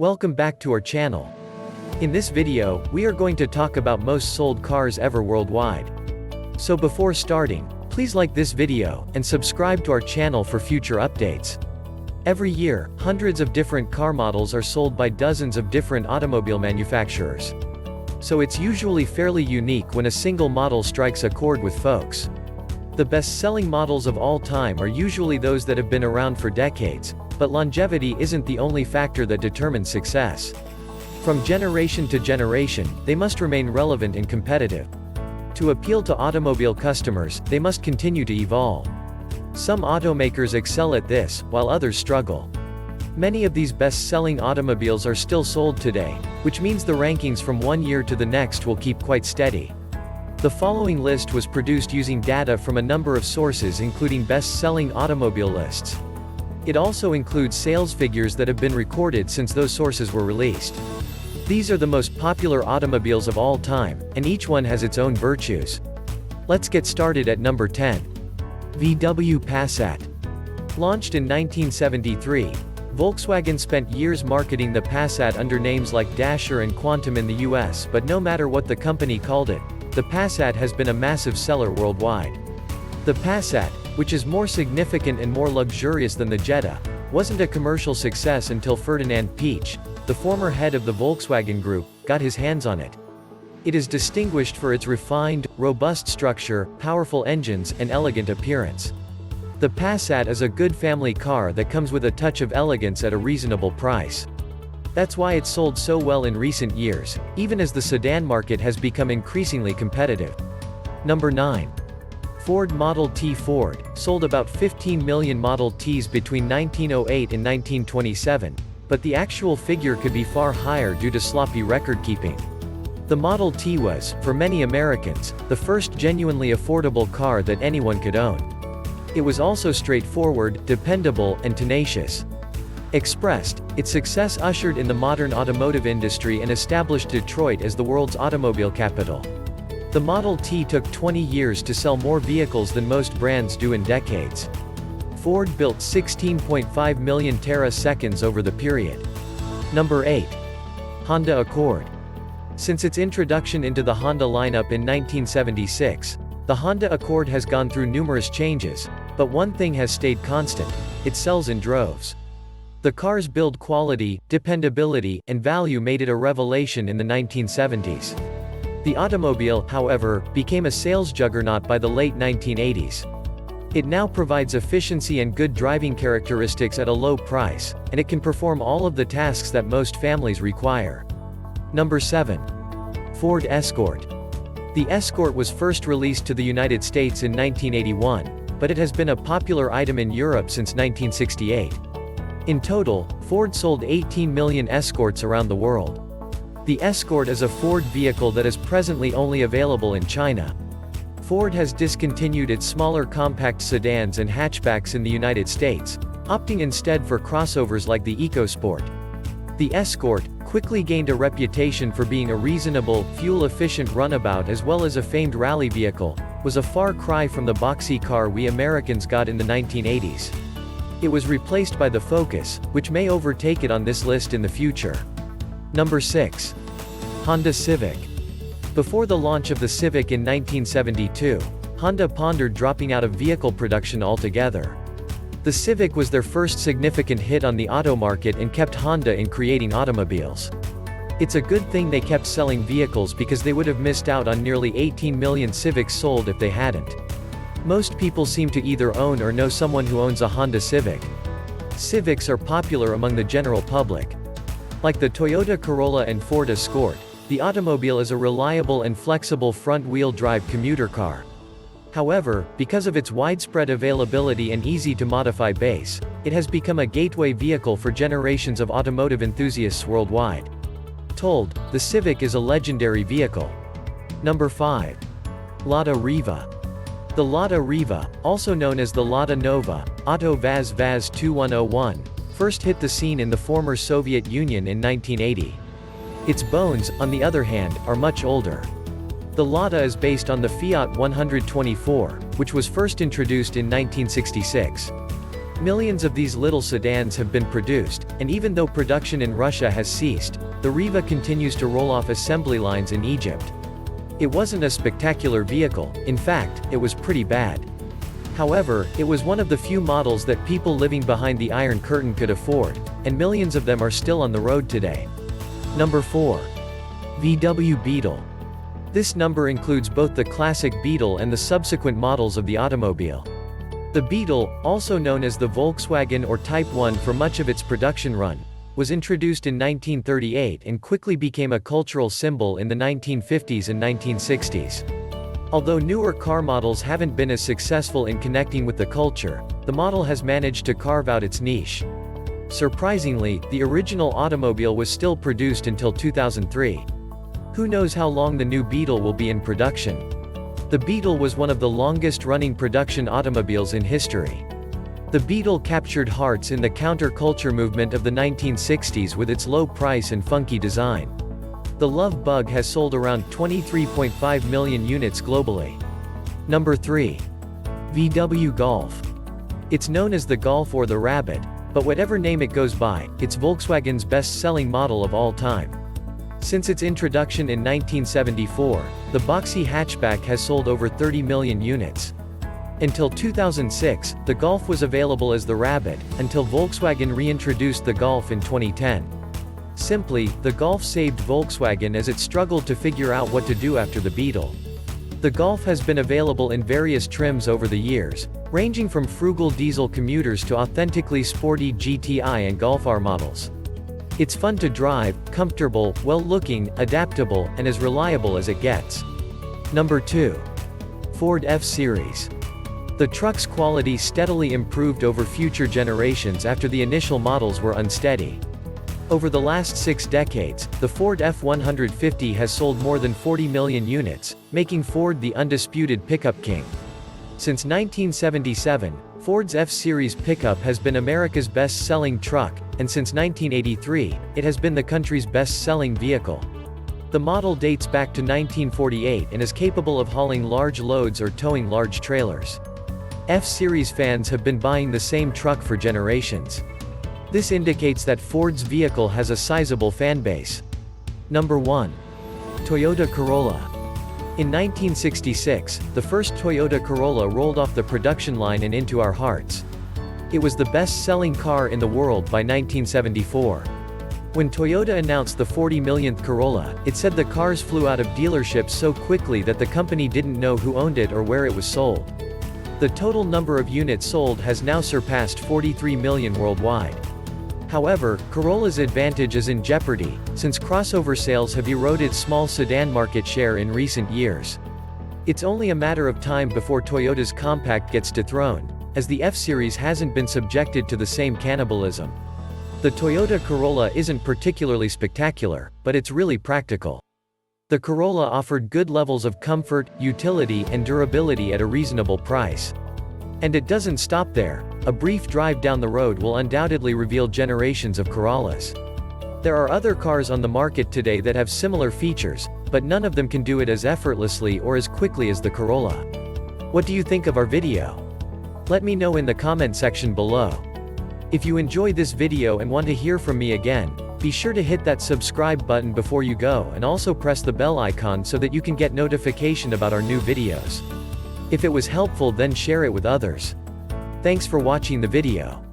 Welcome back to our channel. In this video, we are going to talk about most sold cars ever worldwide. So before starting, please like this video, and subscribe to our channel for future updates. Every year, hundreds of different car models are sold by dozens of different automobile manufacturers. So it's usually fairly unique when a single model strikes a chord with folks. The best-selling models of all time are usually those that have been around for decades, but longevity isn't the only factor that determines success. From generation to generation, they must remain relevant and competitive. To appeal to automobile customers, they must continue to evolve. Some automakers excel at this, while others struggle. Many of these best-selling automobiles are still sold today, which means the rankings from one year to the next will keep quite steady. The following list was produced using data from a number of sources including best-selling automobile lists. It also includes sales figures that have been recorded since those sources were released. These are the most popular automobiles of all time, and each one has its own virtues. Let's get started at number 10. VW Passat. Launched in 1973, Volkswagen spent years marketing the Passat under names like Dasher and Quantum in the US, but no matter what the company called it, the Passat has been a massive seller worldwide. The Passat, which is more significant and more luxurious than the Jetta, wasn't a commercial success until Ferdinand Piëch, the former head of the Volkswagen Group, got his hands on it. It is distinguished for its refined, robust structure, powerful engines, and elegant appearance. The Passat is a good family car that comes with a touch of elegance at a reasonable price. That's why it's sold so well in recent years, even as the sedan market has become increasingly competitive. Number 9. Ford Model T. Ford sold about 15 million Model Ts between 1908 and 1927, but the actual figure could be far higher due to sloppy record-keeping. The Model T was, for many Americans, the first genuinely affordable car that anyone could own. It was also straightforward, dependable, and tenacious. Expressed, its success ushered in the modern automotive industry and established Detroit as the world's automobile capital. The Model T took 20 years to sell more vehicles than most brands do in decades. Ford built 16.5 million Terra-seconds over the period. Number 8. Honda Accord. Since its introduction into the Honda lineup in 1976, the Honda Accord has gone through numerous changes, but one thing has stayed constant: it sells in droves. The car's build quality, dependability, and value made it a revelation in the 1970s. The automobile, however, became a sales juggernaut by the late 1980s. It now provides efficiency and good driving characteristics at a low price, and it can perform all of the tasks that most families require. Number 7. Ford Escort. The Escort was first released to the United States in 1981, but it has been a popular item in Europe since 1968. In total, Ford sold 18 million Escorts around the world. The Escort is a Ford vehicle that is presently only available in China. Ford has discontinued its smaller compact sedans and hatchbacks in the United States, opting instead for crossovers like the EcoSport. The Escort quickly gained a reputation for being a reasonable, fuel-efficient runabout as well as a famed rally vehicle, was a far cry from the boxy car we Americans got in the 1980s. It was replaced by the Focus, which may overtake it on this list in the future. Number 6. Honda Civic. Before the launch of the Civic in 1972, Honda pondered dropping out of vehicle production altogether. The Civic was their first significant hit on the auto market and kept Honda in creating automobiles. It's a good thing they kept selling vehicles because they would have missed out on nearly 18 million Civics sold if they hadn't. Most people seem to either own or know someone who owns a Honda Civic. Civics are popular among the general public. Like the Toyota Corolla and Ford Escort, the automobile is a reliable and flexible front-wheel drive commuter car. However, because of its widespread availability and easy-to-modify base, it has become a gateway vehicle for generations of automotive enthusiasts worldwide. Told, the Civic is a legendary vehicle. Number 5. Lada Riva. The Lada Riva, also known as the Lada Nova, Auto Vaz Vaz 2101, first hit the scene in the former Soviet Union in 1980. Its bones, on the other hand, are much older. The Lada is based on the Fiat 124, which was first introduced in 1966. Millions of these little sedans have been produced, and even though production in Russia has ceased, the Riva continues to roll off assembly lines in Egypt. It wasn't a spectacular vehicle, in fact, it was pretty bad. However, it was one of the few models that people living behind the Iron Curtain could afford, and millions of them are still on the road today. Number 4. VW Beetle. This number includes both the classic Beetle and the subsequent models of the automobile. The Beetle, also known as the Volkswagen or Type 1 for much of its production run, was introduced in 1938 and quickly became a cultural symbol in the 1950s and 1960s. Although newer car models haven't been as successful in connecting with the culture, the model has managed to carve out its niche. Surprisingly, the original automobile was still produced until 2003. Who knows how long the new Beetle will be in production? The Beetle was one of the longest-running production automobiles in history. The Beetle captured hearts in the counter-culture movement of the 1960s with its low price and funky design. The Love Bug has sold around 23.5 million units globally. Number 3. VW Golf. It's known as the Golf or the Rabbit, but whatever name it goes by, it's Volkswagen's best-selling model of all time. Since its introduction in 1974, the boxy hatchback has sold over 30 million units. Until 2006, the Golf was available as the Rabbit, until Volkswagen reintroduced the Golf in 2010. Simply, the Golf saved Volkswagen as it struggled to figure out what to do after the Beetle. The Golf has been available in various trims over the years, ranging from frugal diesel commuters to authentically sporty GTI and Golf R models. It's fun to drive, comfortable, well-looking, adaptable, and as reliable as it gets. Number 2. Ford F-Series. The truck's quality steadily improved over future generations after the initial models were unsteady. Over the last 6 decades, the Ford F-150 has sold more than 40 million units, making Ford the undisputed pickup king. Since 1977, Ford's F-Series pickup has been America's best-selling truck, and since 1983, it has been the country's best-selling vehicle. The model dates back to 1948 and is capable of hauling large loads or towing large trailers. F-Series fans have been buying the same truck for generations. This indicates that Ford's vehicle has a sizable fan base. Number 1. Toyota Corolla. In 1966, the first Toyota Corolla rolled off the production line and into our hearts. It was the best-selling car in the world by 1974. When Toyota announced the 40 millionth Corolla, it said the cars flew out of dealerships so quickly that the company didn't know who owned it or where it was sold. The total number of units sold has now surpassed 43 million worldwide. However, Corolla's advantage is in jeopardy, since crossover sales have eroded small sedan market share in recent years. It's only a matter of time before Toyota's compact gets dethroned, as the F-Series hasn't been subjected to the same cannibalism. The Toyota Corolla isn't particularly spectacular, but it's really practical. The Corolla offered good levels of comfort, utility, and durability at a reasonable price. And it doesn't stop there. A brief drive down the road will undoubtedly reveal generations of Corollas. There are other cars on the market today that have similar features, but none of them can do it as effortlessly or as quickly as the Corolla. What do you think of our video? Let me know in the comment section below. If you enjoyed this video and want to hear from me again, be sure to hit that subscribe button before you go and also press the bell icon so that you can get notification about our new videos. If it was helpful, then share it with others. Thanks for watching the video.